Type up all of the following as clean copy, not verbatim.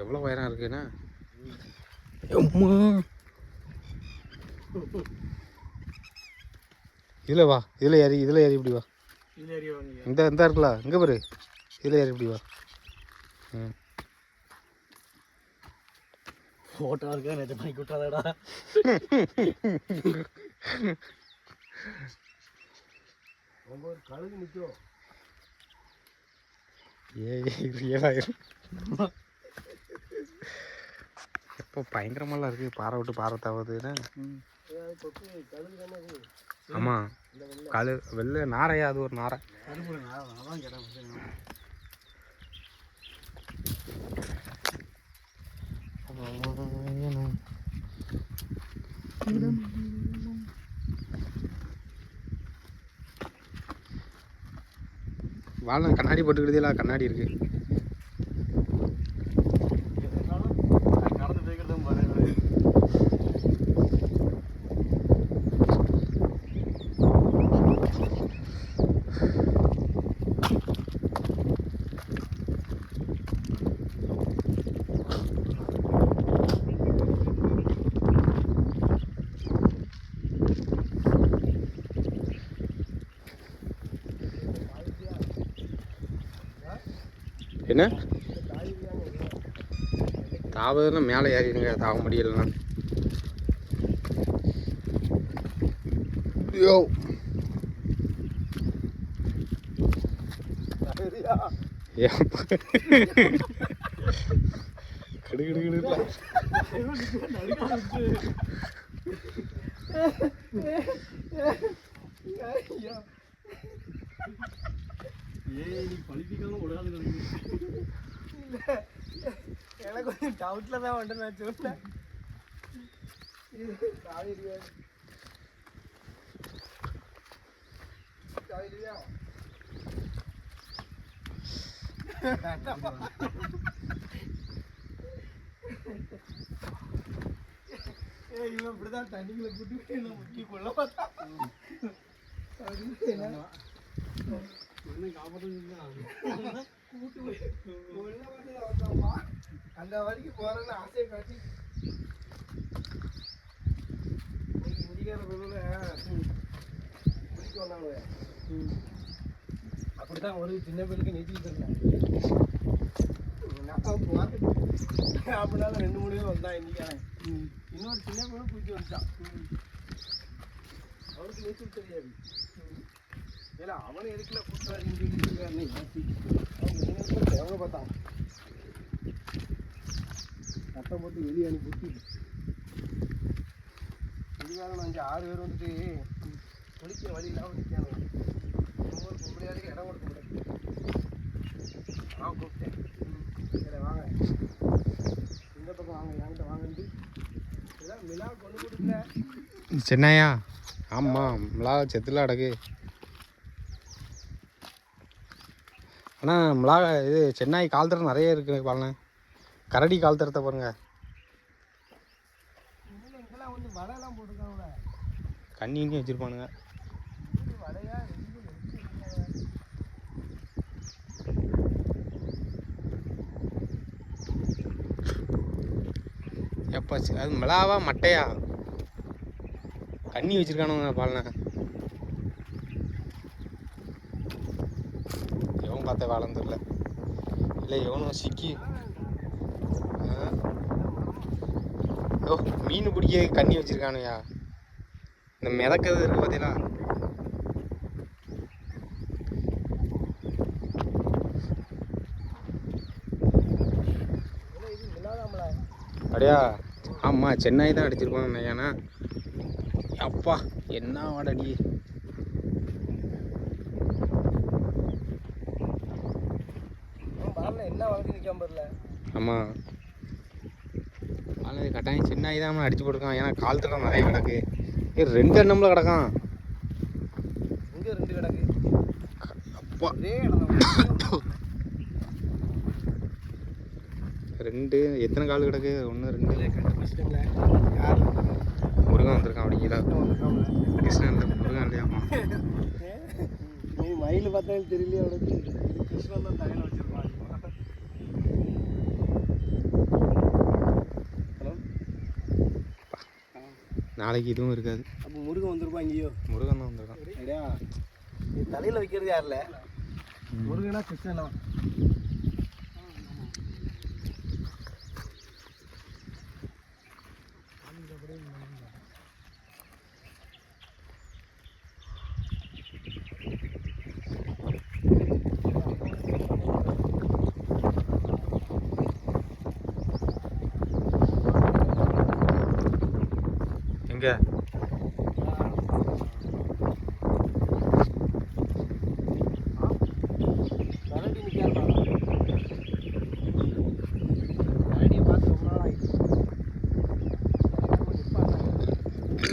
எவ்வளோ உயரம் இருக்குண்ணா? அம்மா இதில் வா, இதில் ஏறி இப்படி வா. இந்த இருக்குல்ல, இங்கே பாரு, இதில் ஏறி இப்படி வா. ம் ஃபோட்டோ இருக்கா நேற்று பண்ணி விட்டாதடா. ஒரு கழுகு நிற்கும். ஏழாயிரம் எப்போ பயங்கரமெல்லாம் இருக்குது. பாறை விட்டு பாறை தாவதுன்னா. ஆமாம், வெள்ளை நாரையா? அது ஒரு நாரை. அதான் கேட்டேன். வாழை கண்ணாடி போட்டுக்கிட்டதே கண்ணாடி இருக்கு. நடந்து போய்க்கிறதும் பாரு. என்ன தாவதுன்னா மேலே ஏறிடுங்க, தாவ முடியலன்னா. ஐயோ கிடுகிடு பழிப்பிக்காம விடாது. எனக்கு கொஞ்சம் டவுட்ல தான் வந்து நான் சொன்னேன். இவன் இப்படிதான் தண்ணிக்குள்ள கூட்டு முக்கி கொள்ள பார்த்தா அந்த வரைக்கும் போறேன்னு ஆசையை காட்டி இந்திக்கார குளிக்க வந்தாங்க. அப்படித்தான் ஒரு சின்ன பேருக்கு நீச்சல் தெரியல. அப்படினால 2-3 பேர் வந்தான் இந்திக்காரன். இன்னொரு சின்ன பேரும் குளிக்க வந்துட்டான். அவனுக்கு நீச்சல் தெரியாது. ஏன்னா அவனை எதுக்குல கூட்டுறாரு எவ்வளோ பார்த்தான். சட்டம் போட்டு வெளியே அனுப்பி இதுக்காக 5-6 பேர் வந்துட்டு குளிக்க வழி இல்லாமல் நிற்கானுங்க. ஒவ்வொரு பொம்பளையாளுக்கு இடம் கொடுக்க முடியாது. நான் கூப்பிட்டேன், சரி வாங்க இந்த பக்கம் வாங்க, என்கிட்ட வாங்கிட்டு இதெல்லாம் மிளகா கொண்டு கொடுக்கல. சென்னையா? ஆமாம், மிளகா செத்துல அடகு. ஆனால் மிளகா இது சென்னை கால் தரம் நிறைய இருக்குது பாருங்க. கரடி கால் தரத்தை பாருங்க. இதெல்லாம் வந்து வலையெல்லாம் போட்டுருக்காங்க. கண்ணி வச்சுருப்பானுங்க. வலையா எப்போ அது மிளகாவா மட்டையா? கண்ணி வச்சுருக்கானுங்க பாருங்க. எவன் பார்த்தா வளர்ந்துடல இல்லை, எவனும் சிக்கி. ஓ, மீன் பிடிக்க கண்ணி வச்சுருக்கானுயா. இந்த மிதக்கிறது இருக்குது பார்த்தீங்களா? அப்படியா? ஆமாம், சென்னை தான் அடிச்சிருப்பாங்க. ஏன்னா அப்பா என்ன வாடடி. என்ன வளர்த்து நிற்காம வரல. ஆமாம், அது கட்டாயம் சின்ன தான் அடிச்சு போட்டுருக்கான். ஏன்னா கால் தடம் நிறைய கிடக்கு. 2 எண்ணம்ல கிடக்கான். இங்கே 2 கிடக்கு. அப்பா 2 எத்தனை கால் கிடக்கு? 1 2 யார் முருகன் வந்திருக்கான். அப்படிங்களா? கிருஷ்ணன் இல்லை, முருகன் இல்லையாமா? நீ மயில் பார்த்தாலும் தெரியலையே அவனுக்கு. கிருஷ்ணன் தான் தலையில் வச்சிருப்பான். நாளைக்கு இதுவும் இருக்காது. அப்போ முருகன் வந்துருப்பா இங்கேயோ. முருகன் தான் வந்துருக்கான். அப்படியா? நீ தலையில் வைக்கிறது யாரில்ல? முருகனா கிருஷ்ணனா? எங்கே கரடி நிற்காது. கரடியை பார்த்து ரொம்ப நாள் ஆகிடுச்சு.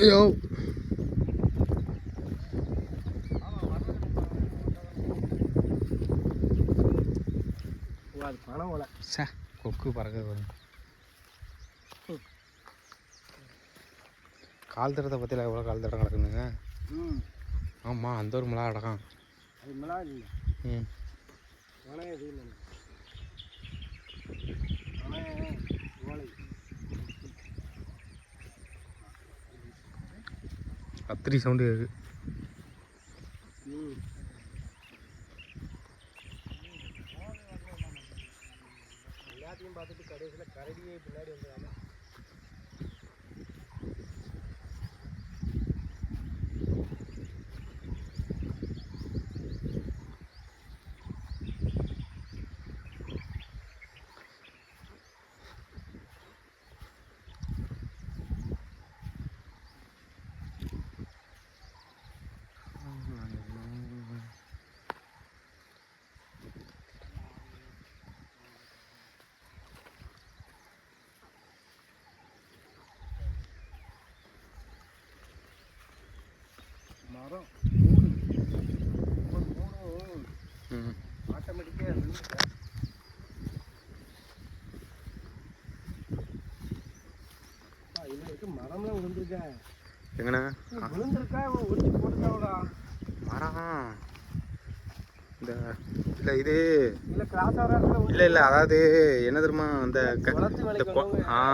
ஐயோ அது பணம் போல. சே கொக்கு பறக்க வரும். கால் தடத்தை பற்றியில் எவ்வளோ கால் தடம் கிடக்குதுங்க. ஆமாம் அந்த ஒரு மிளகா அடக்கம். அது மிளகா இல்லை. பணம் எதுவும் இல்லை. ஓலை கத்திரி சவுண்டு கேட்குது. எல்லாத்தையும் பார்த்துட்டு கடைசியில் கரடியே பின்னாடி வந்துடாம. மரம் மூடு ஒவ்வொரு மூடும் ஆட்டோமேட்டிக்காக விழுந்துட்டேன். இதில் இருக்க மரம்லாம் விழுந்துருக்கேன். எங்கண்ணா விழுந்துருக்கா ஒடிச்சு போட்டுக்காவடா மரம். இந்த இல்லை இது இல்லை கிராஸ் ஆகிறாங்க. இல்லை இல்லை அதாவது என்ன தெரியுமா அந்த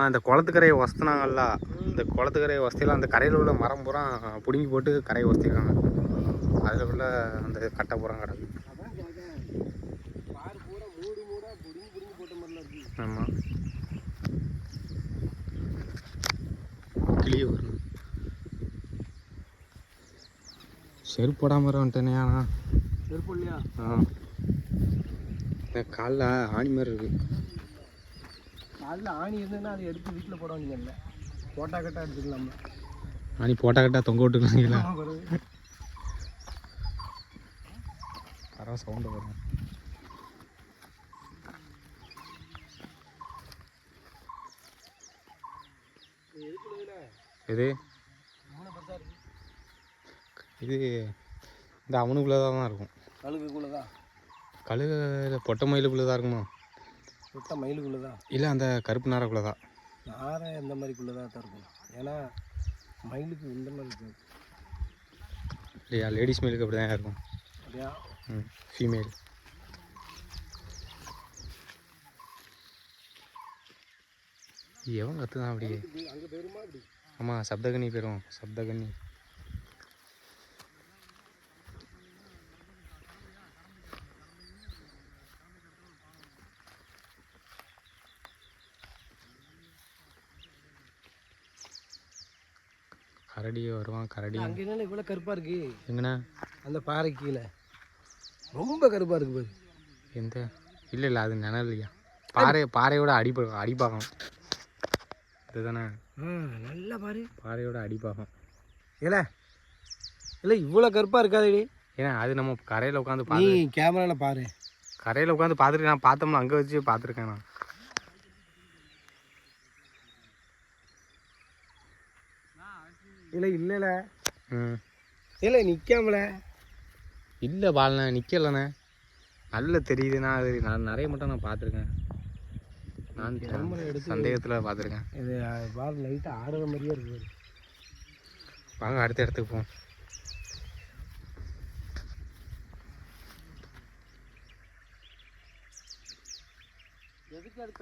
அந்த குளத்துக்கரையை வசத்துனாங்கல்ல. இந்த குளத்துக்கரையை வசதியில் அந்த கரையில் உள்ள மரம் பூரா பிடுங்கி போட்டு கரையை வசதிருக்காங்க. அதில் உள்ள அந்த கட்டை பூரா கிடக்கு. ஆமாம் கிளியே வரும். செருப்பு போடாமல் வந்துட்டேனே. ஆனால் செருப்பு இல்லையா? காலில் ஆணி மாதிரி இருக்குது. காலில் ஆணி இருந்ததுன்னா அதை எடுத்து வீட்டில் போட வேண்டியதில்லை. போட்டா கட்டா எடுத்துக்கலாம். ஆணி போட்டா கட்டா தொங்க விட்டுக்கலாங்களா? சவுண்டு வரும். இது இது இந்த அவனுக்குள்ளே தான் இருக்கும். கழுகுக்குள்ளே தான். கழுகு பொட்டை மயிலுக்குள்ளே தான் இருக்குமா? பொட்டை மயிலுக்குள்ளே தான் இல்லை அந்த கருப்பு நாரைக்குள்ளே தான். நாரை எந்த மாதிரிக்குள்ளே தான் இருக்கும். ஏன்னா மயிலுக்கு இந்த மாதிரி இருக்கும் இல்லையா? லேடிஸ் மயிலுக்கு அப்படி தான் இருக்கும். அப்படியா? ஃபீமேல். எவன் கற்றுதான் அப்படியே? அங்கே போயிருமா அப்படி? ஆமாம் சப்தகன்னி போயிடும். சப்தகன்னி கரடியே வருவான். கரடி அங்கே என்ன இவ்வளோ கருப்பாக இருக்கு? எங்கண்ணா? அந்த பாறை கீழே ரொம்ப கருப்பாக இருக்கு பாரு. எந்த? இல்லை இல்லை அது நிழல் இல்லையா? பாறையோட அடிப்பாகம் இதுதானே? நல்லா பாரு. பாறையோட அடிப்பாகம். இல்லை இல்லை இவ்வளோ கருப்பாக இருக்காது. ஏன்னா அது நம்ம கரையில் உட்காந்து நீ கேமராவில் பாரு. கரையில் உட்காந்து பார்த்துருக்கேன். நான் பார்த்தோம்னா அங்கே வச்சு பார்த்துருக்கேன் நான். இல்லை இல்லைல்ல இல்லை நிற்காமல இல்லை பாலண்ணே நிற்கலண்ணே. நல்ல தெரியுதுண்ணா. அது நான் நிறைய மட்டும் நான் பார்த்துருக்கேன். நான் சந்தேகத்தில் பார்த்துருக்கேன். இது பால் லைட்டாக ஆடுற மாதிரியே இருக்குது. வாங்க அடுத்த இடத்துக்கு போவோம். எதுக்கு அது